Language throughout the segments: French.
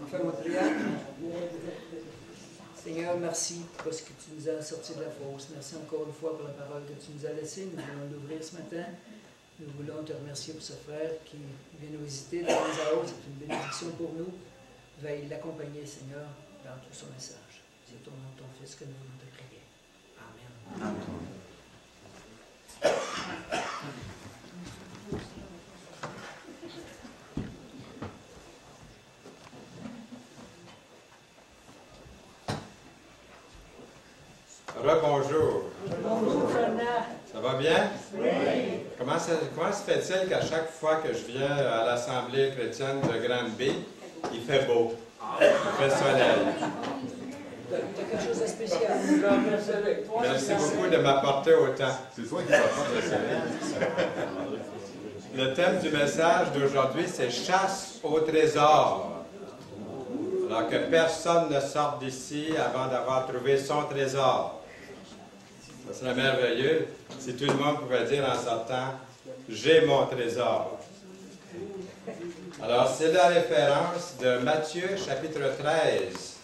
Enfin, mon prière. Seigneur, merci parce que tu nous as sortis de la fosse. Merci encore une fois pour la parole que tu nous as laissée. Nous voulons l'ouvrir ce matin. Nous voulons te remercier pour ce frère qui vient nous visiter de temps à autre. C'est une bénédiction pour nous. Veuille l'accompagner, Seigneur, dans tout son message. C'est au nom de ton Fils que nous voulons te prier. Amen. Amen. Rebonjour. Bonjour, Fernand. Ça va bien? Oui. Comment se fait-il qu'à chaque fois que je viens à l'Assemblée chrétienne de Granby, il fait beau, il fait soleil? Tu as quelque chose de spécial. Merci beaucoup de m'apporter autant. C'est toi qui m'apportes le soleil. Le thème du message d'aujourd'hui, c'est « Chasse au trésor ». Alors que personne ne sorte d'ici avant d'avoir trouvé son trésor. Ça serait merveilleux si tout le monde pouvait dire en sortant « J'ai mon trésor ». Alors, c'est la référence de Matthieu, chapitre 13,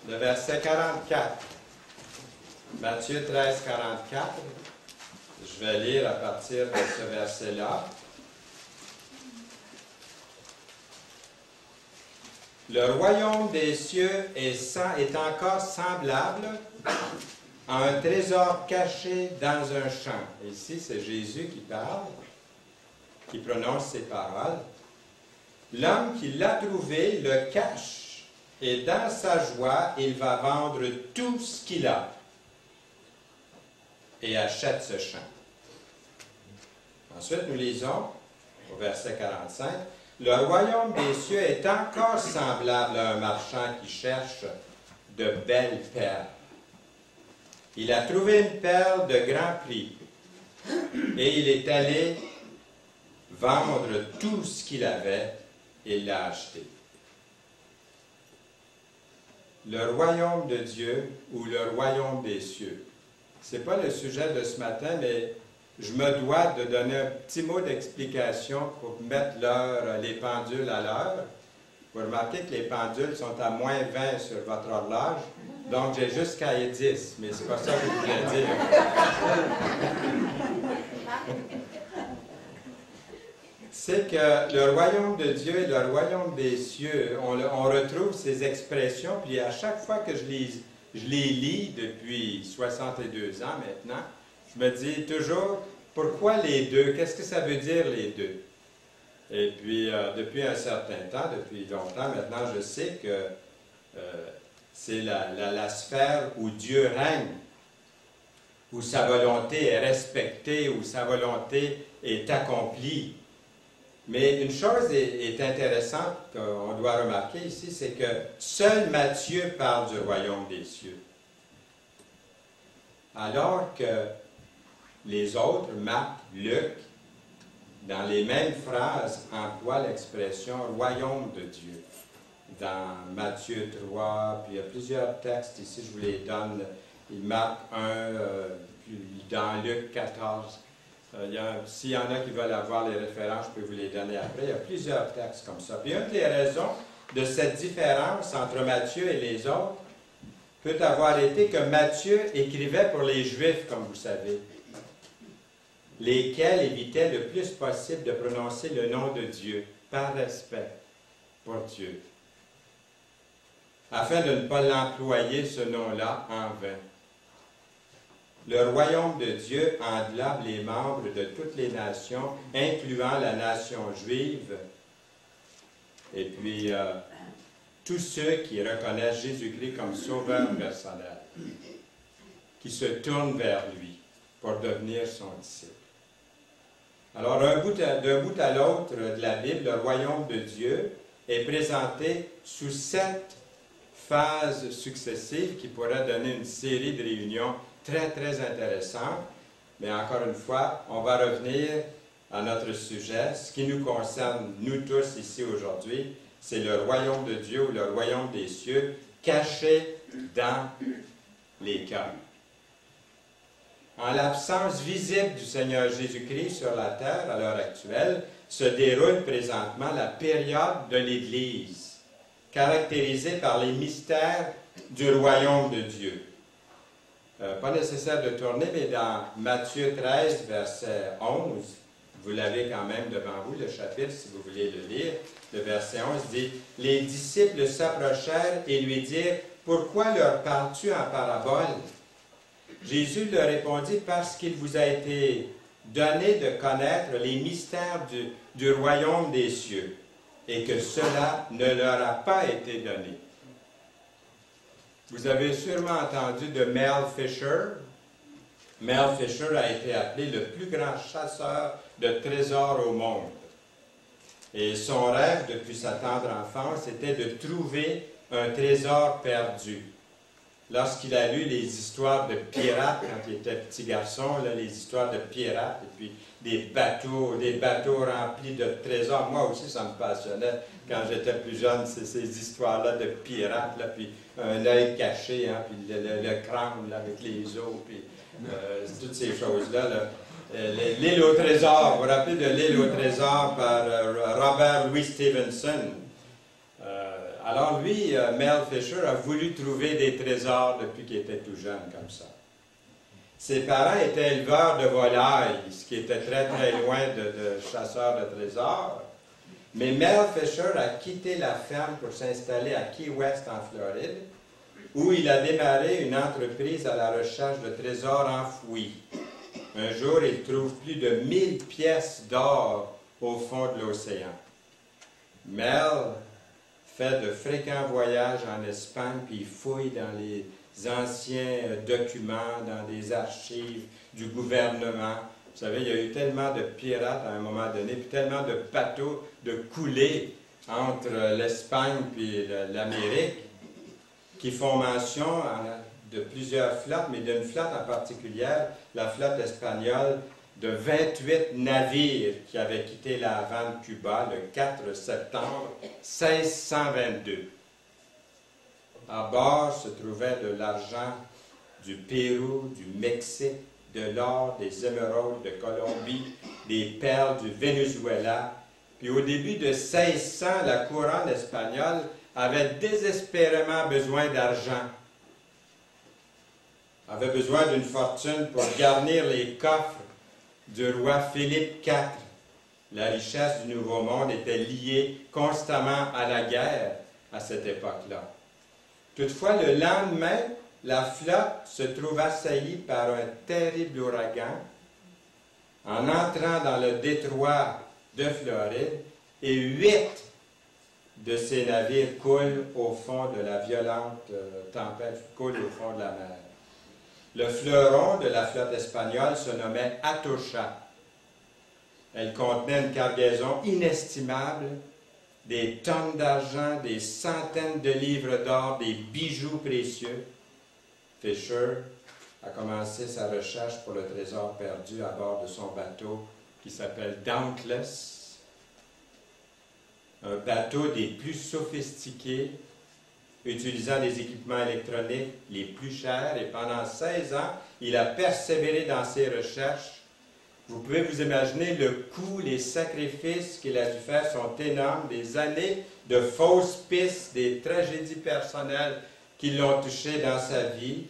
le verset 44. Matthieu 13, 44. Je vais lire à partir de ce verset-là. Le royaume des cieux est encore semblable à un trésor caché dans un champ. Ici, c'est Jésus qui parle, qui prononce ces paroles. L'homme qui l'a trouvé le cache, et dans sa joie, il va vendre tout ce qu'il a et achète ce champ. Ensuite, nous lisons au verset 45. Le royaume des cieux est encore semblable à un marchand qui cherche de belles perles. Il a trouvé une perle de grand prix et il est allé vendre tout ce qu'il avait et l'a acheté. Le royaume de Dieu ou le royaume des cieux. Ce n'est pas le sujet de ce matin, mais je me dois de donner un petit mot d'explication pour mettre les pendules à l'heure. Vous remarquez que les pendules sont à moins 20 sur votre horloge, donc j'ai jusqu'à 10, mais c'est pas ça que je voulais dire. C'est que le royaume de Dieu et le royaume des cieux, on retrouve ces expressions, puis à chaque fois que je les lis depuis 62 ans maintenant, je me dis toujours, pourquoi les deux? Qu'est-ce que ça veut dire les deux? Et puis, depuis un certain temps, depuis longtemps maintenant, je sais que c'est la sphère où Dieu règne, où sa volonté est respectée, où sa volonté est accomplie. Mais une chose est intéressante qu'on doit remarquer ici, c'est que seul Matthieu parle du royaume des cieux. Alors que les autres, Marc, Luc, dans les mêmes phrases, emploient l'expression « royaume de Dieu ». Dans Matthieu 3, puis il y a plusieurs textes ici, je vous les donne. Marc 1, puis dans Luc 14. S'il y en a qui veulent avoir les références, je peux vous les donner après. Il y a plusieurs textes comme ça. Puis une des raisons de cette différence entre Matthieu et les autres peut avoir été que Matthieu écrivait pour les Juifs, comme vous savez, lesquels évitaient le plus possible de prononcer le nom de Dieu, par respect pour Dieu, afin de ne pas l'employer, ce nom-là, en vain. Le royaume de Dieu englobe les membres de toutes les nations, incluant la nation juive, et puis tous ceux qui reconnaissent Jésus-Christ comme sauveur personnel, qui se tournent vers lui pour devenir son disciple. Alors, d'un bout à l'autre de la Bible, le royaume de Dieu est présenté sous 7 phases successives qui pourraient donner une série de réunions très, très intéressantes. Mais encore une fois, on va revenir à notre sujet. Ce qui nous concerne, nous tous ici aujourd'hui, c'est le royaume de Dieu ou le royaume des cieux caché dans les cœurs. En l'absence visible du Seigneur Jésus-Christ sur la terre à l'heure actuelle, se déroule présentement la période de l'Église, caractérisée par les mystères du royaume de Dieu. Pas nécessaire de tourner, mais dans Matthieu 13, verset 11, vous l'avez quand même devant vous, le chapitre, si vous voulez le lire, le verset 11 dit « Les disciples s'approchèrent et lui dirent « Pourquoi leur parles-tu en parabole ?» Jésus leur répondit « Parce qu'il vous a été donné de connaître les mystères du royaume des cieux, et que cela ne leur a pas été donné. » Vous avez sûrement entendu de Mel Fisher. Mel Fisher a été appelé le plus grand chasseur de trésors au monde. Et son rêve, depuis sa tendre enfance, était de trouver un trésor perdu. Lorsqu'il a lu les histoires de pirates, quand il était petit garçon, là, les histoires de pirates, et puis des bateaux remplis de trésors. Moi aussi, ça me passionnait quand j'étais plus jeune, ces histoires-là de pirates, là, puis un œil caché, hein, puis le crâne là, avec les os, puis toutes ces choses-là. Là. L'île au trésor, vous vous rappelez de l'île au trésor par Robert Louis Stevenson. Alors lui, Mel Fisher, a voulu trouver des trésors depuis qu'il était tout jeune, comme ça. Ses parents étaient éleveurs de volailles, ce qui était très très loin de chasseurs de trésors. Mais Mel Fisher a quitté la ferme pour s'installer à Key West, en Floride, où il a démarré une entreprise à la recherche de trésors enfouis. Un jour, il trouve plus de 1000 pièces d'or au fond de l'océan. Mel fait de fréquents voyages en Espagne, puis il fouille dans les anciens documents, dans des archives du gouvernement. Vous savez, il y a eu tellement de pirates à un moment donné, puis tellement de bateaux de coulées entre l'Espagne et l'Amérique, qui font mention de plusieurs flottes, mais d'une flotte en particulier, la flotte espagnole, de 28 navires qui avaient quitté la Havane, Cuba, le 4 septembre 1622. À bord se trouvait de l'argent du Pérou, du Mexique, de l'or, des émeraudes de Colombie, des perles du Venezuela. Puis au début de 1600, la couronne espagnole avait désespérément besoin d'argent. Avait besoin d'une fortune pour garnir les coffres du roi Philippe IV. La richesse du Nouveau Monde était liée constamment à la guerre à cette époque-là. Toutefois, le lendemain, la flotte se trouve assaillie par un terrible ouragan en entrant dans le détroit de Floride, et 8 de ces navires coulent au fond de la violente tempête, coulent au fond de la mer. Le fleuron de la flotte espagnole se nommait Atocha. Elle contenait une cargaison inestimable, des tonnes d'argent, des centaines de livres d'or, des bijoux précieux. Fisher a commencé sa recherche pour le trésor perdu à bord de son bateau qui s'appelle Dauntless, un bateau des plus sophistiqués, utilisant des équipements électroniques les plus chers, et pendant 16 ans, il a persévéré dans ses recherches. Vous pouvez vous imaginer le coût, les sacrifices qu'il a dû faire sont énormes, des années de fausses pistes, des tragédies personnelles qui l'ont touché dans sa vie,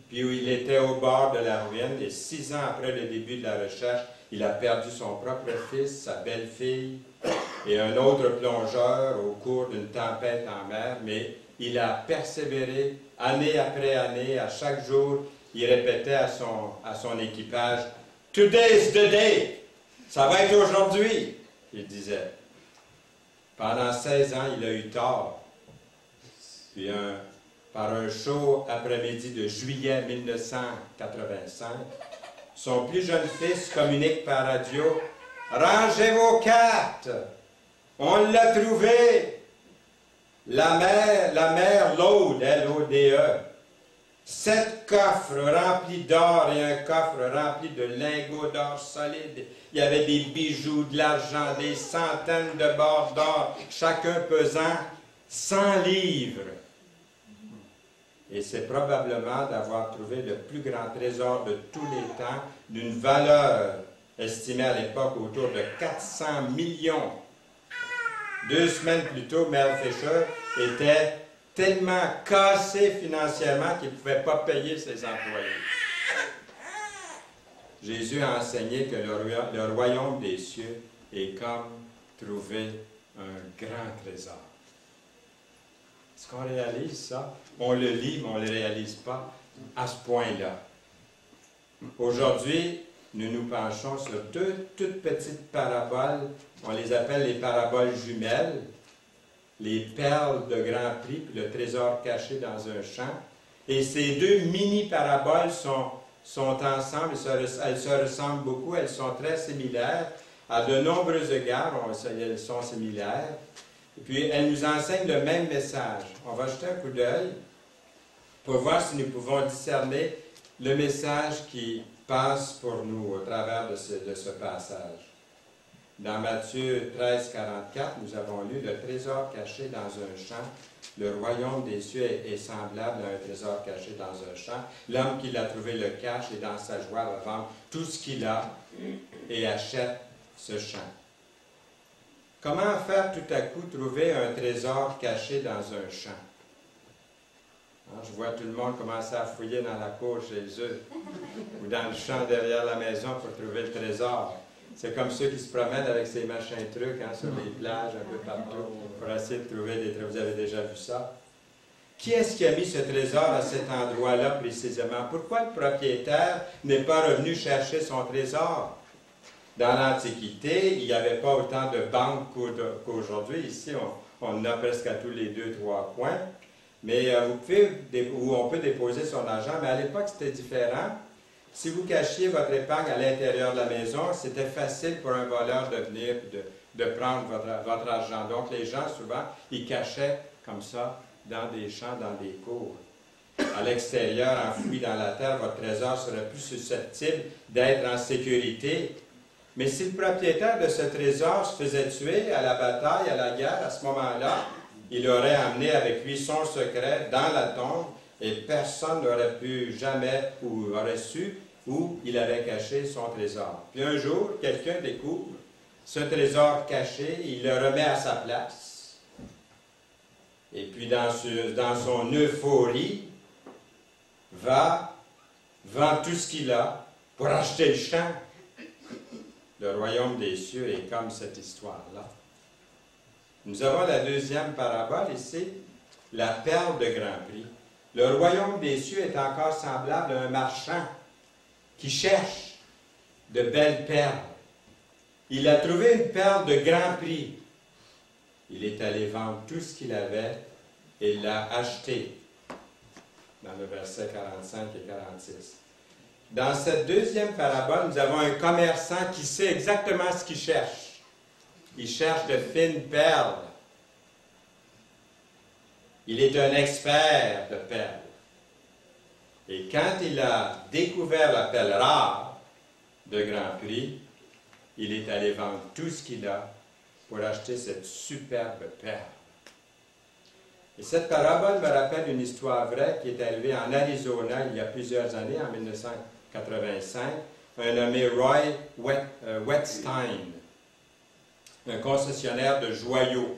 puis où il était au bord de la ruine, et 6 ans après le début de la recherche, il a perdu son propre fils, sa belle-fille, et un autre plongeur au cours d'une tempête en mer, mais il a persévéré année après année. À chaque jour, il répétait à son équipage « Today's the day! Ça va être aujourd'hui! » il disait. Pendant 16 ans, il a eu tort. Puis par un chaud après-midi de juillet 1985, son plus jeune fils communique par radio « Rangez vos cartes! On l'a trouvé! La mer Laude, L-O-D-E. 7 coffres remplis d'or et un coffre rempli de lingots d'or solides. Il y avait des bijoux, de l'argent, des centaines de barres d'or, chacun pesant 100 livres. Et c'est probablement d'avoir trouvé le plus grand trésor de tous les temps, d'une valeur estimé à l'époque autour de 400 millions. 2 semaines plus tôt, Mel Fisher était tellement cassé financièrement qu'il ne pouvait pas payer ses employés. Jésus a enseigné que le royaume des cieux est comme trouver un grand trésor. Est-ce qu'on réalise ça? On le lit, mais on ne le réalise pas à ce point-là. Aujourd'hui, nous nous penchons sur deux toutes petites paraboles. On les appelle les paraboles jumelles. Les perles de grand prix, puis le trésor caché dans un champ. Et ces deux mini-paraboles sont ensemble, elles se ressemblent beaucoup, elles sont très similaires. À de nombreux égards, elles sont similaires. Et puis, elles nous enseignent le même message. On va jeter un coup d'œil pour voir si nous pouvons discerner le message qui passe pour nous au travers de ce passage. Dans Matthieu 13, 44, nous avons lu « Le trésor caché dans un champ. Le royaume des cieux est semblable à un trésor caché dans un champ. L'homme qui l'a trouvé le cache et dans sa joie va vendre tout ce qu'il a et achète ce champ. » Comment faire tout à coup trouver un trésor caché dans un champ? Je vois tout le monde commencer à fouiller dans la cour chez eux ou dans le champ derrière la maison pour trouver le trésor. C'est comme ceux qui se promènent avec ces machins trucs sur les plages, un peu partout, pour essayer de trouver des trésors. Vous avez déjà vu ça? Qui est-ce qui a mis ce trésor à cet endroit-là précisément? Pourquoi le propriétaire n'est pas revenu chercher son trésor? Dans l'Antiquité, il n'y avait pas autant de banques qu'aujourd'hui. Ici, on en a presque à tous les 2-3 coins. Mais où on peut déposer son argent. Mais à l'époque, c'était différent. Si vous cachiez votre épargne à l'intérieur de la maison, c'était facile pour un voleur de venir et de prendre votre argent. Donc, les gens, souvent, ils cachaient comme ça dans des champs, dans des cours. À l'extérieur, enfoui dans la terre, votre trésor serait plus susceptible d'être en sécurité. Mais si le propriétaire de ce trésor se faisait tuer à la bataille, à la guerre, à ce moment-là, il aurait amené avec lui son secret dans la tombe et personne n'aurait pu jamais ou aurait su où il avait caché son trésor. Puis un jour, quelqu'un découvre ce trésor caché, il le remet à sa place. Et puis dans son euphorie, vend tout ce qu'il a pour acheter le champ. Le royaume des cieux est comme cette histoire-là. Nous avons la deuxième parabole ici, la perle de grand prix. Le royaume des cieux est encore semblable à un marchand qui cherche de belles perles. Il a trouvé une perle de grand prix. Il est allé vendre tout ce qu'il avait et l'a acheté. Dans le verset 45 et 46. Dans cette deuxième parabole, nous avons un commerçant qui sait exactement ce qu'il cherche. Il cherche de fines perles. Il est un expert de perles. Et quand il a découvert la perle rare de grand prix, il est allé vendre tout ce qu'il a pour acheter cette superbe perle. Et cette parabole me rappelle une histoire vraie qui est arrivée en Arizona il y a plusieurs années, en 1985. Un nommé Roy Wettstein, un concessionnaire de joyaux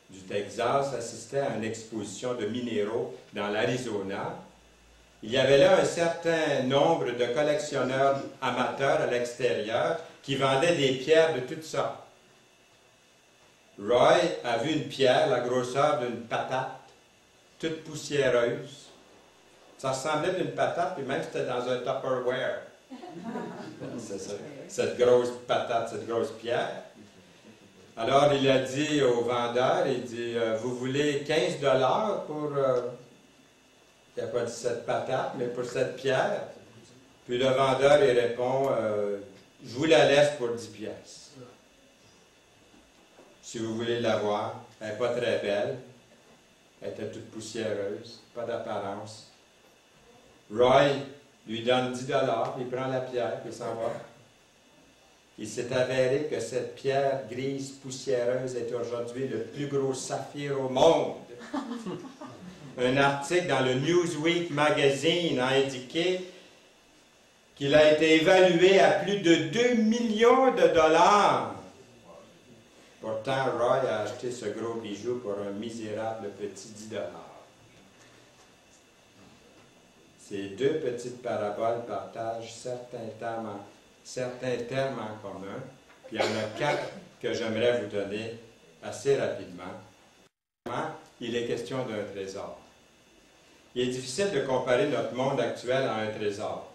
du Texas, assistait à une exposition de minéraux dans l'Arizona. Il y avait là un certain nombre de collectionneurs amateurs à l'extérieur qui vendaient des pierres de toutes sortes. Roy a vu une pierre, la grosseur d'une patate, toute poussiéreuse. Ça ressemblait à une patate, puis même c'était dans un Tupperware. C'est ça, cette grosse patate, cette grosse pierre. Alors il a dit au vendeur, il dit, vous voulez 15 $ pour, il n'a pas dit cette patate, mais pour cette pierre. Puis le vendeur, il répond, je vous la laisse pour 10 pièces. Si vous voulez la voir, elle n'est pas très belle. Elle était toute poussiéreuse, pas d'apparence. Roy lui donne 10 $, il prend la pierre, puis il s'en va. Il s'est avéré que cette pierre grise, poussiéreuse, est aujourd'hui le plus gros saphir au monde. Un article dans le Newsweek magazine a indiqué qu'il a été évalué à plus de 2 millions de dollars. Pourtant, Roy a acheté ce gros bijou pour un misérable petit 10 dollars. Ces deux petites paraboles partagent certains termes en commun. Puis il y en a 4 que j'aimerais vous donner assez rapidement. Il est question d'un trésor. Il est difficile de comparer notre monde actuel à un trésor.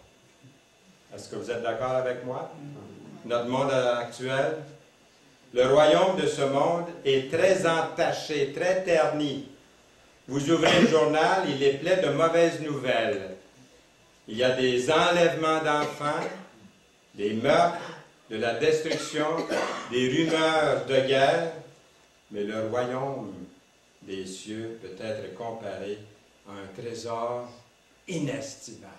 Est-ce que vous êtes d'accord avec moi? Notre monde actuel, le royaume de ce monde est très entaché, très terni. Vous ouvrez le journal, il est plein de mauvaises nouvelles. Il y a des enlèvements d'enfants, des meurtres, de la destruction, des rumeurs de guerre, mais le royaume des cieux peut être comparé à un trésor inestimable.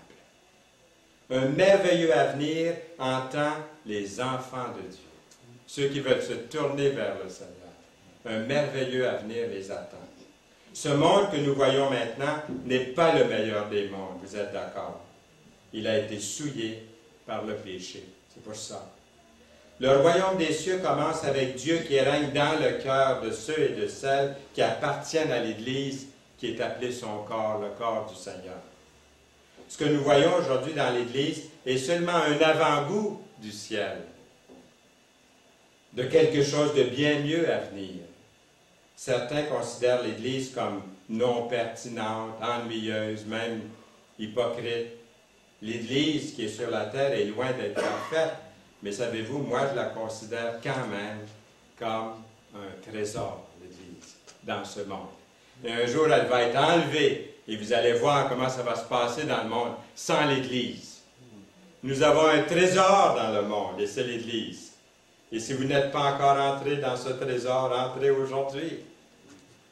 Un merveilleux avenir entend les enfants de Dieu, ceux qui veulent se tourner vers le Seigneur. Un merveilleux avenir les attend. Ce monde que nous voyons maintenant n'est pas le meilleur des mondes, vous êtes d'accord? Il a été souillé par le péché. C'est pour ça. Le royaume des cieux commence avec Dieu qui règne dans le cœur de ceux et de celles qui appartiennent à l'Église, qui est appelée son corps, le corps du Seigneur. Ce que nous voyons aujourd'hui dans l'Église est seulement un avant-goût du ciel, de quelque chose de bien mieux à venir. Certains considèrent l'Église comme non pertinente, ennuyeuse, même hypocrite. L'Église qui est sur la terre est loin d'être parfaite, mais savez-vous, moi je la considère quand même comme un trésor, l'Église, dans ce monde. Et un jour, elle va être enlevée, et vous allez voir comment ça va se passer dans le monde sans l'Église. Nous avons un trésor dans le monde, et c'est l'Église. Et si vous n'êtes pas encore entré dans ce trésor, entrez aujourd'hui.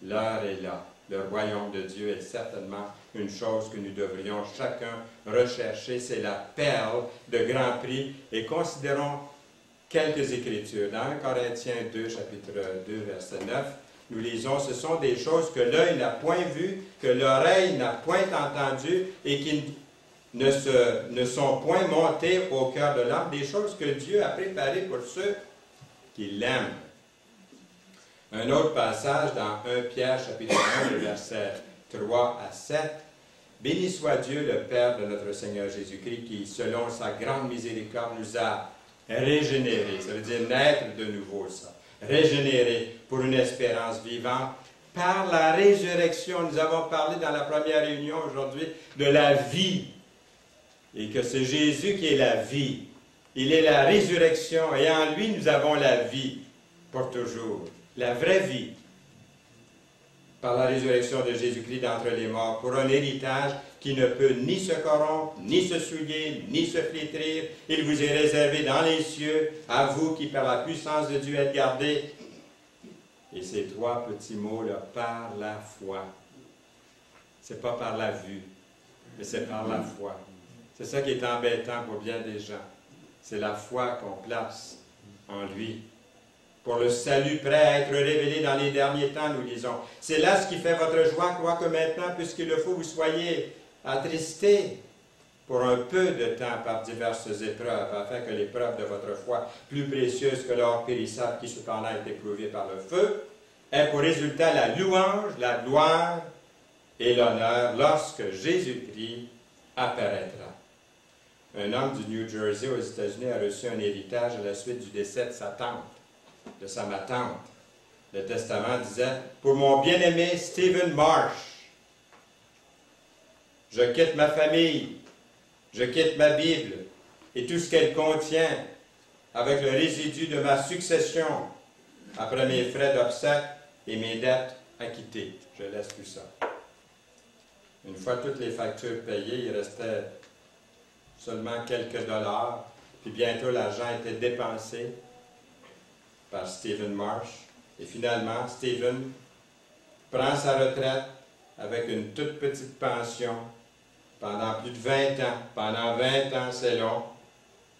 L'heure est là. Le royaume de Dieu est certainement une chose que nous devrions chacun rechercher. C'est la perle de grand prix. Et considérons quelques écritures. Dans 1 Corinthiens 2, chapitre 2, verset 9, nous lisons, ce sont des choses que l'œil n'a point vues, que l'oreille n'a point entendues et qui ne sont point montées au cœur de l'homme, des choses que Dieu a préparées pour ceux qui l'aiment. Un autre passage dans 1 Pierre, chapitre 1, le verset 3 à 7. Béni soit Dieu, le Père de notre Seigneur Jésus-Christ, qui, selon sa grande miséricorde, nous a régénérés. Ça veut dire naître de nouveau, ça. Régénérés pour une espérance vivante par la résurrection. Nous avons parlé dans la première réunion aujourd'hui de la vie. Et que c'est Jésus qui est la vie. Il est la résurrection et en lui nous avons la vie pour toujours. La vraie vie, par la résurrection de Jésus-Christ d'entre les morts, pour un héritage qui ne peut ni se corrompre, ni se souiller, ni se flétrir. Il vous est réservé dans les cieux, à vous qui par la puissance de Dieu êtes gardés. Et ces 3 petits mots-là, par la foi. C'est pas par la vue, mais c'est par la foi. C'est ça qui est embêtant pour bien des gens. C'est la foi qu'on place en lui. Pour le salut prêt à être révélé dans les derniers temps, nous lisons. C'est là ce qui fait votre joie, quoique maintenant, puisqu'il le faut, vous soyez attristés pour un peu de temps par diverses épreuves, afin que l'épreuve de votre foi, plus précieuse que l'or périssable qui cependant est éprouvé par le feu, ait pour résultat la louange, la gloire et l'honneur lorsque Jésus-Christ apparaîtra. Un homme du New Jersey aux États-Unis a reçu un héritage à la suite du décès de sa tante. De ma tante. Le testament disait, pour mon bien-aimé Stephen Marsh, je quitte ma famille, je quitte ma Bible et tout ce qu'elle contient avec le résidu de ma succession après mes frais d'obsèques et mes dettes acquittées. Je laisse tout ça. Une fois toutes les factures payées, il restait seulement quelques dollars, puis bientôt l'argent était dépensé par Stephen Marsh. Et finalement, Stephen prend sa retraite avec une toute petite pension pendant plus de 20 ans. Pendant 20 ans, c'est long.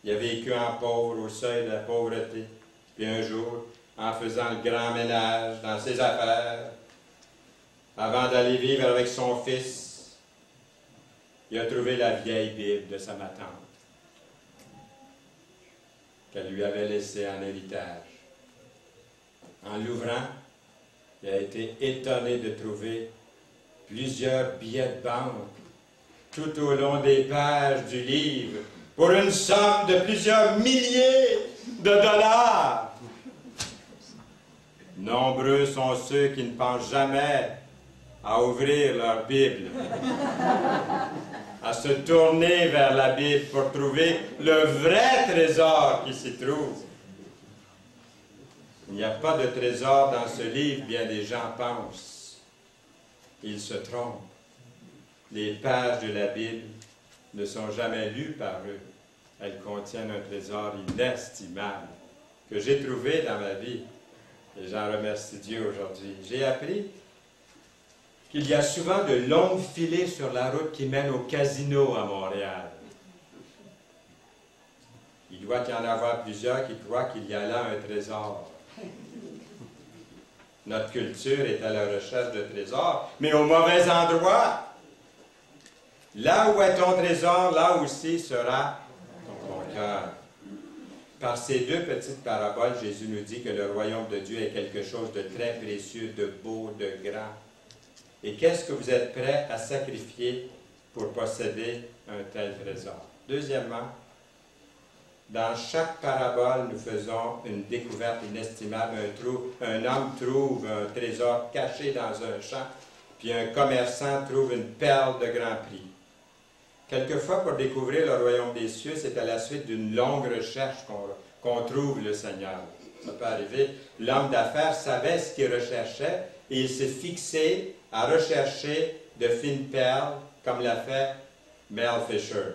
Il a vécu en pauvre, au seuil de la pauvreté. Puis un jour, en faisant le grand ménage dans ses affaires, avant d'aller vivre avec son fils, il a trouvé la vieille Bible de sa tante. qu'elle lui avait laissé en héritage. En l'ouvrant, il a été étonné de trouver plusieurs billets de banque tout au long des pages du livre pour une somme de plusieurs milliers de dollars. Nombreux sont ceux qui ne pensent jamais à ouvrir leur Bible, à se tourner vers la Bible pour trouver le vrai trésor qui s'y trouve. Il n'y a pas de trésor dans ce livre, bien des gens pensent. Ils se trompent. Les pages de la Bible ne sont jamais lues par eux. Elles contiennent un trésor inestimable que j'ai trouvé dans ma vie. Et j'en remercie Dieu aujourd'hui. J'ai appris qu'il y a souvent de longues filées sur la route qui mènent au casino à Montréal. Il doit y en avoir plusieurs qui croient qu'il y a là un trésor. Notre culture est à la recherche de trésors, mais au mauvais endroit. Là où est ton trésor, là aussi sera ton cœur. Par ces deux petites paraboles, Jésus nous dit que le royaume de Dieu est quelque chose de très précieux, de beau, de grand. Et qu'est-ce que vous êtes prêts à sacrifier pour posséder un tel trésor? Deuxièmement, dans chaque parabole, nous faisons une découverte inestimable. Un homme trouve un trésor caché dans un champ, puis un commerçant trouve une perle de grand prix. Quelquefois, pour découvrir le royaume des cieux, c'est à la suite d'une longue recherche qu'on trouve le Seigneur. Ça peut arriver. L'homme d'affaires savait ce qu'il recherchait et il s'est fixé à rechercher de fines perles, comme l'a fait Mel Fisher.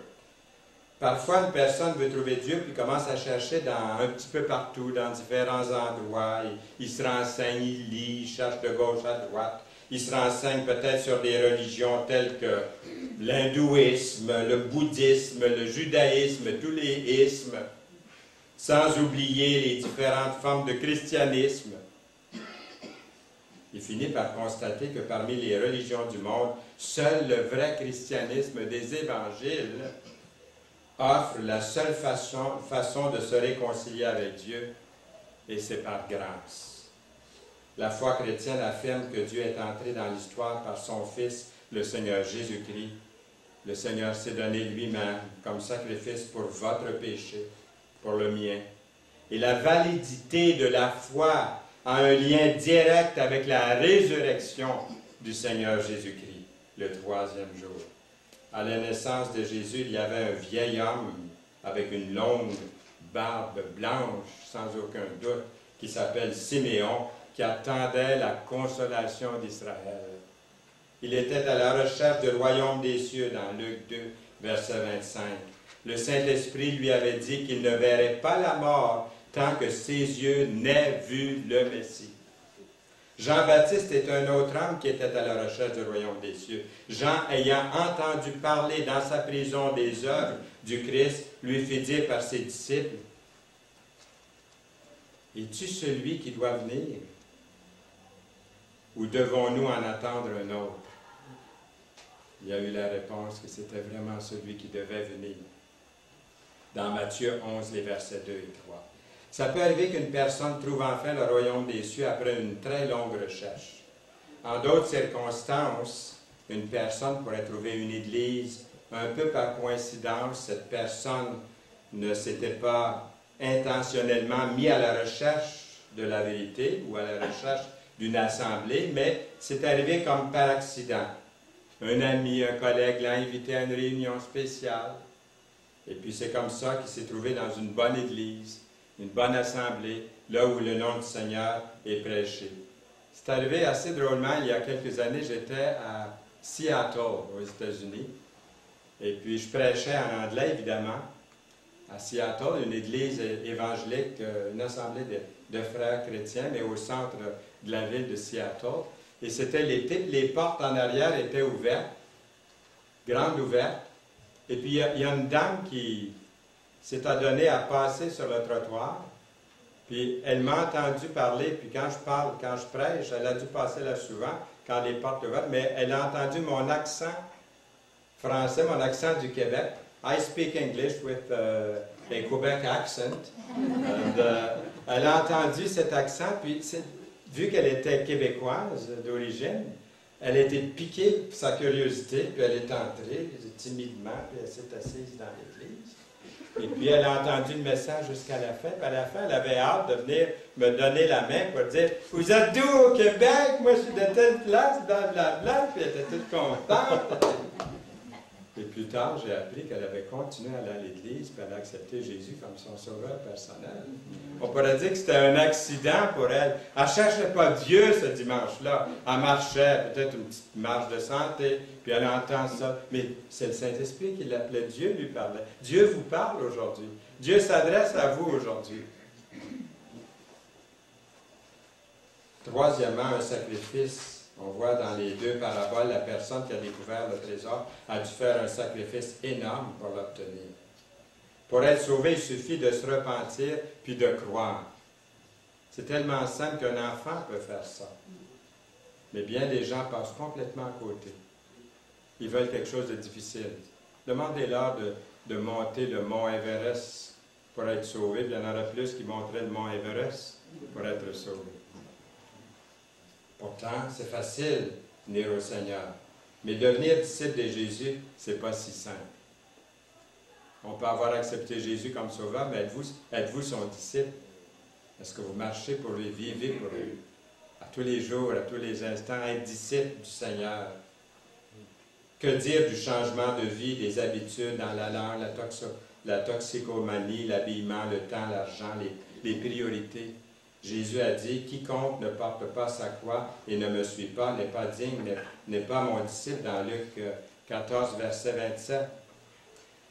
Parfois, une personne veut trouver Dieu puis commence à chercher un petit peu partout, dans différents endroits. Il se renseigne, il lit, il cherche de gauche à droite. Il se renseigne peut-être sur des religions telles que l'hindouisme, le bouddhisme, le judaïsme, tous les ismes, sans oublier les différentes formes de christianisme. Il finit par constater que parmi les religions du monde, seul le vrai christianisme des évangiles offre la seule façon de se réconcilier avec Dieu, et c'est par grâce. La foi chrétienne affirme que Dieu est entré dans l'histoire par son Fils, le Seigneur Jésus-Christ. Le Seigneur s'est donné lui-même comme sacrifice pour votre péché, pour le mien. Et la validité de la foi a un lien direct avec la résurrection du Seigneur Jésus-Christ, le troisième jour. À la naissance de Jésus, il y avait un vieil homme avec une longue barbe blanche, sans aucun doute, qui s'appelle Siméon, qui attendait la consolation d'Israël. Il était à la recherche du royaume des cieux dans Luc 2, verset 25. Le Saint-Esprit lui avait dit qu'il ne verrait pas la mort tant que ses yeux n'aient vu le Messie. Jean-Baptiste est un autre homme qui était à la recherche du royaume des cieux. Jean, ayant entendu parler dans sa prison des œuvres du Christ, lui fit dire par ses disciples, « Es-tu celui qui doit venir? Ou devons-nous en attendre un autre? » Il y a eu la réponse que c'était vraiment celui qui devait venir. Dans Matthieu 11, les versets 2 et 3. Ça peut arriver qu'une personne trouve enfin le royaume des cieux après une très longue recherche. En d'autres circonstances, une personne pourrait trouver une église un peu par coïncidence. Cette personne ne s'était pas intentionnellement mis à la recherche de la vérité ou à la recherche d'une assemblée, mais c'est arrivé comme par accident. Un ami, un collègue l'a invité à une réunion spéciale. Et puis c'est comme ça qu'il s'est trouvé dans une bonne église, une bonne assemblée, là où le nom du Seigneur est prêché. C'est arrivé assez drôlement, il y a quelques années, j'étais à Seattle, aux États-Unis, et puis je prêchais en anglais, évidemment, à Seattle, une église évangélique, une assemblée de frères chrétiens, mais au centre de la ville de Seattle. Et c'était l'été, les portes en arrière étaient ouvertes, grandes ouvertes, et puis il y a une dame qui s'est adonnée à passer sur le trottoir, puis elle m'a entendu parler, puis quand je prêche, elle a dû passer là souvent, quand les portes ouvertes, mais elle a entendu mon accent français, mon accent du Québec, I speak English with a Quebec accent. Elle a entendu cet accent, puis vu qu'elle était québécoise d'origine, elle a été piquée par sa curiosité, puis elle est entrée timidement, puis elle s'est assise dans l'église. Et puis elle a entendu le message jusqu'à la fin, puis à la fin, elle avait hâte de venir me donner la main pour dire « Vous êtes d'où au Québec? Moi, je suis de telle place, blablabla. » Puis elle était toute contente. Et plus tard, j'ai appris qu'elle avait continué à aller à l'église, puis elle a accepté Jésus comme son sauveur personnel. On pourrait dire que c'était un accident pour elle. Elle ne cherchait pas Dieu ce dimanche-là. Elle marchait, peut-être une petite marche de santé, puis elle entend ça. Mais c'est le Saint-Esprit qui l'appelait. Dieu lui parlait. Dieu vous parle aujourd'hui. Dieu s'adresse à vous aujourd'hui. Troisièmement, un sacrifice. On voit dans les deux paraboles, la personne qui a découvert le trésor a dû faire un sacrifice énorme pour l'obtenir. Pour être sauvé, il suffit de se repentir puis de croire. C'est tellement simple qu'un enfant peut faire ça. Mais bien des gens passent complètement à côté. Ils veulent quelque chose de difficile. Demandez-leur de monter le mont Everest pour être sauvé, puis il y en aurait plus qui monteraient le mont Everest pour être sauvé. Pourtant, c'est facile de venir au Seigneur. Mais devenir disciple de Jésus, ce n'est pas si simple. On peut avoir accepté Jésus comme sauveur, mais êtes-vous son disciple? Est-ce que vous marchez pour lui, vivez pour lui? À tous les jours, à tous les instants, être disciple du Seigneur. Que dire du changement de vie, des habitudes dans la langue, la toxicomanie, l'habillement, le temps, l'argent, les priorités? Jésus a dit, « Quiconque ne porte pas sa croix et ne me suit pas n'est pas digne, n'est pas mon disciple » dans Luc 14, verset 27.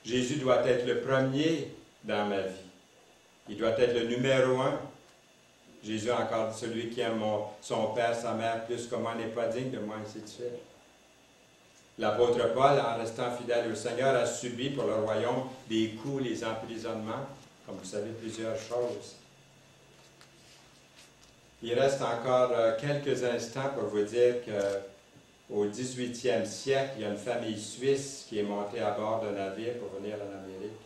Jésus doit être le premier dans ma vie. Il doit être le numéro 1. Jésus a encore dit, « Celui qui aime son père, sa mère plus que moi n'est pas digne de moi, ainsi de suite. » L'apôtre Paul, en restant fidèle au Seigneur, a subi pour le royaume des coups, les emprisonnements, comme vous savez, plusieurs choses. Il reste encore quelques instants pour vous dire qu'au 18e siècle, il y a une famille suisse qui est montée à bord d'un navire pour venir en Amérique.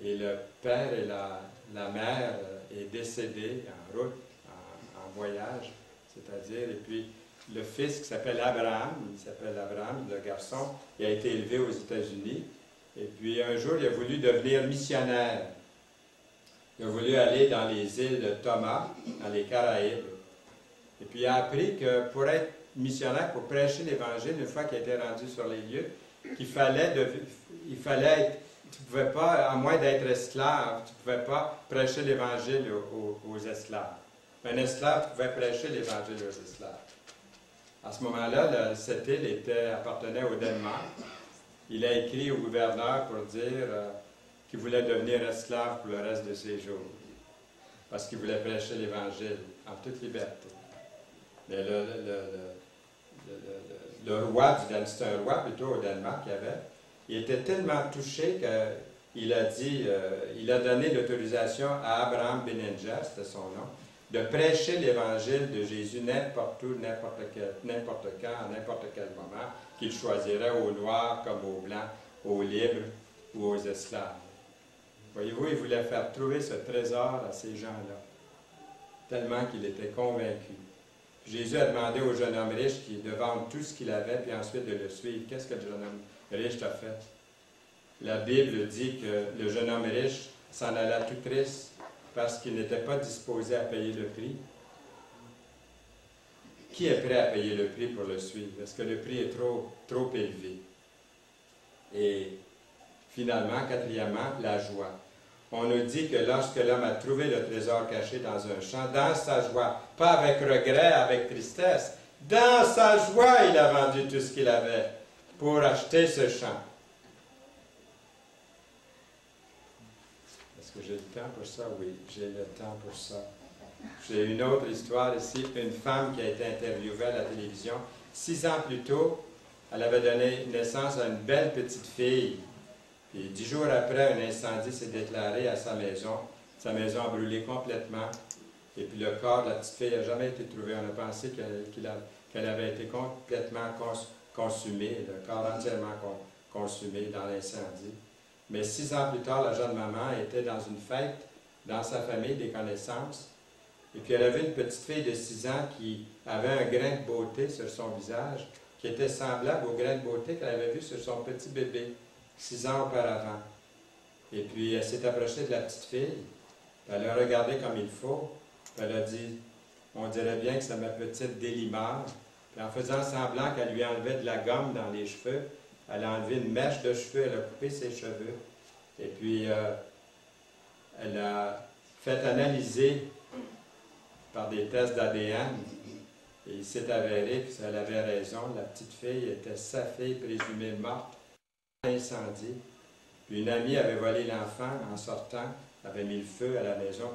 Et le père et la mère est décédés en route, en voyage, c'est-à-dire, et puis le fils qui s'appelle Abraham, le garçon, il a été élevé aux États-Unis, et puis un jour, il a voulu devenir missionnaire. Il a voulu aller dans les îles de Thomas, dans les Caraïbes. Et puis il a appris que pour être missionnaire, pour prêcher l'Évangile, une fois qu'il était rendu sur les lieux, tu ne pouvais pas, à moins d'être esclave, tu ne pouvais pas prêcher l'Évangile aux esclaves. Un esclave pouvait prêcher l'Évangile aux esclaves. À ce moment-là, cette île appartenait au Danemark. Il a écrit au gouverneur pour dire qu'il voulait devenir esclave pour le reste de ses jours, parce qu'il voulait prêcher l'Évangile en toute liberté. Mais le roi c'était un roi plutôt au Danemark il était tellement touché qu'il a dit, il a donné l'autorisation à Abraham Beninger, c'était son nom, de prêcher l'Évangile de Jésus n'importe où, n'importe quand, à n'importe quel moment, qu'il choisirait aux Noirs comme aux Blancs, aux libres ou aux esclaves. Voyez-vous, il voulait faire trouver ce trésor à ces gens-là, tellement qu'il était convaincu. Jésus a demandé au jeune homme riche de vendre tout ce qu'il avait, puis ensuite de le suivre. Qu'est-ce que le jeune homme riche t'a fait? La Bible dit que le jeune homme riche s'en alla tout triste parce qu'il n'était pas disposé à payer le prix. Qui est prêt à payer le prix pour le suivre? Est-ce que le prix est trop élevé? Et finalement, quatrièmement, la joie. On nous dit que lorsque l'homme a trouvé le trésor caché dans un champ, dans sa joie, pas avec regret, avec tristesse, dans sa joie, il a vendu tout ce qu'il avait pour acheter ce champ. Est-ce que j'ai le temps pour ça? Oui, j'ai le temps pour ça. J'ai une autre histoire ici, une femme qui a été interviewée à la télévision. 6 ans plus tôt, elle avait donné naissance à une belle petite fille. Puis 10 jours après, un incendie s'est déclaré à sa maison. Sa maison a brûlé complètement. Et puis le corps de la petite fille n'a jamais été trouvé. On a pensé qu'elle avait été complètement consumée, le corps entièrement consumé dans l'incendie. Mais 6 ans plus tard, la jeune maman était dans une fête, dans sa famille, des connaissances. Et puis elle avait une petite fille de 6 ans qui avait un grain de beauté sur son visage, qui était semblable au grain de beauté qu'elle avait vu sur son petit bébé, 6 ans auparavant. Et puis elle s'est approchée de la petite fille, elle l'a regardée comme il faut, elle a dit, on dirait bien que c'est ma petite Délimar. Puis en faisant semblant qu'elle lui enlevait de la gomme dans les cheveux, elle a enlevé une mèche de cheveux, elle a coupé ses cheveux. Et puis elle a fait analyser par des tests d'ADN. Et il s'est avéré qu'elle avait raison. La petite fille était sa fille présumée morte, incendie. Puis une amie avait volé l'enfant en sortant, avait mis le feu à la maison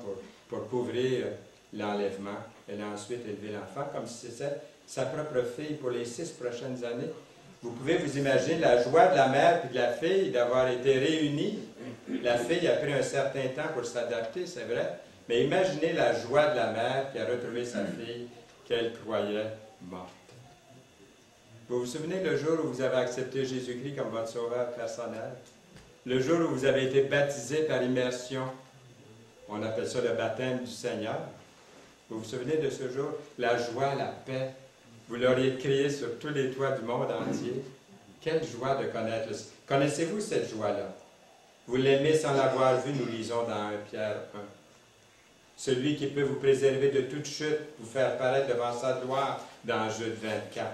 pour couvrir l'enlèvement. Elle a ensuite élevé l'enfant comme si c'était sa propre fille pour les 6 prochaines années. Vous pouvez vous imaginer la joie de la mère et de la fille d'avoir été réunies. La fille a pris un certain temps pour s'adapter, c'est vrai, mais imaginez la joie de la mère qui a retrouvé sa fille qu'elle croyait morte. Vous vous souvenez le jour où vous avez accepté Jésus-Christ comme votre sauveur personnel? Le jour où vous avez été baptisé par immersion? On appelle ça le baptême du Seigneur. Vous vous souvenez de ce jour? La joie, la paix. Vous l'auriez crié sur tous les toits du monde entier. Quelle joie de connaître. Connaissez-vous cette joie-là? Vous l'aimez sans l'avoir vu, nous lisons dans 1 Pierre 1. Celui qui peut vous préserver de toute chute, vous faire paraître devant sa gloire dans Jude 24.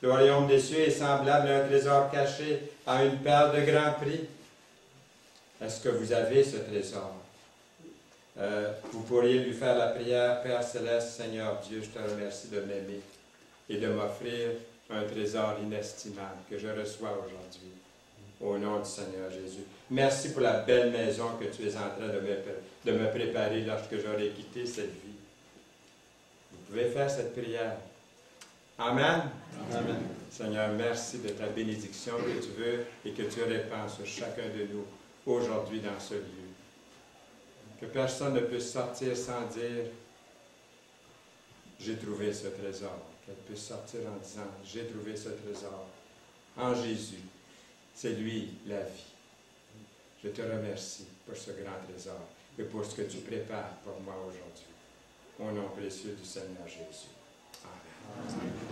Le royaume des cieux est semblable à un trésor caché, à une perle de grand prix. Est-ce que vous avez ce trésor? Vous pourriez lui faire la prière, Père céleste, Seigneur Dieu, je te remercie de m'aimer et de m'offrir un trésor inestimable que je reçois aujourd'hui. Au nom du Seigneur Jésus. Merci pour la belle maison que tu es en train de me préparer lorsque j'aurai quitté cette vie. Vous pouvez faire cette prière. Amen. Amen. Seigneur, merci de ta bénédiction que tu veux et que tu répands sur chacun de nous aujourd'hui dans ce lieu. Que personne ne puisse sortir sans dire « J'ai trouvé ce trésor ». Qu'elle puisse sortir en disant « J'ai trouvé ce trésor en Jésus. C'est lui la vie. Je te remercie pour ce grand trésor et pour ce que tu prépares pour moi aujourd'hui. Au nom précieux du Seigneur Jésus. Amen. Amen.